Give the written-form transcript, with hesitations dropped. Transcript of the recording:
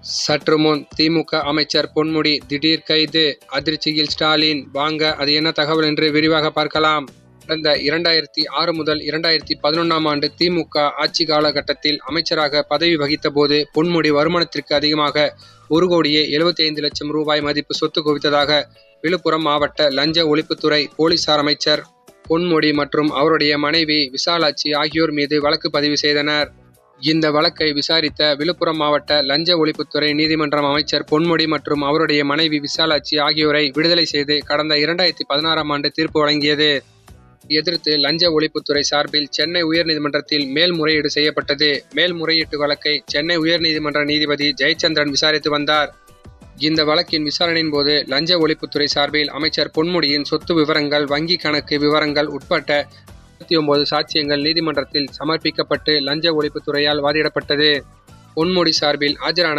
சற்று முன் திமுக அமைச்சர் பொன்முடி திடீர் கைது. அதிர்ச்சியில் ஸ்டாலின். வாங்க அது என்ன தகவல் என்று விரிவாக பார்க்கலாம். கடந்த 2006 முதல் 2011ஆம் ஆண்டு திமுக ஆட்சி காலகட்டத்தில் அமைச்சராக பதவி வகித்த போது பொன்முடி வருமானத்திற்கு அதிகமாக 1,75 லட்சம் ரூபாய் மதிப்பு சொத்து குவித்ததாக விழுப்புரம் மாவட்ட லஞ்ச ஒழிப்புத்துறை போலீசார் அமைச்சர் பொன்முடி மற்றும் அவருடைய மனைவி விசாலாட்சி ஆகியோர் மீது வழக்கு பதிவு செய்தனர். இந்த வழக்கை விசாரித்த விழுப்புரம் மாவட்ட லஞ்ச ஒழிப்புத்துறை நீதிமன்றம் அமைச்சர் பொன்முடி மற்றும் அவருடைய மனைவி விசாலாட்சி ஆகியோரை விடுதலை செய்து கடந்த 2016ஆம் ஆண்டு தீர்ப்பு வழங்கியது. எதிர்த்து லஞ்ச ஒழிப்புத்துறை சார்பில் சென்னை உயர்நீதிமன்றத்தில் மேல்முறையீடு செய்யப்பட்டது. மேல்முறையீட்டு வழக்கை சென்னை உயர்நீதிமன்ற நீதிபதி ஜெயச்சந்திரன் விசாரித்து வந்தார். இந்த வழக்கின் விசாரணையின் போது லஞ்ச ஒழிப்புத்துறை சார்பில் அமைச்சர் பொன்முடியின் சொத்து விவரங்கள், வங்கி கணக்கு விவரங்கள் உட்பட 29 சாட்சியங்கள் நீதிமன்றத்தில் சமர்ப்பிக்கப்பட்டு லஞ்ச ஒழிப்புத்துறையால் வாதிடப்பட்டது. பொன்முடி சார்பில் ஆஜரான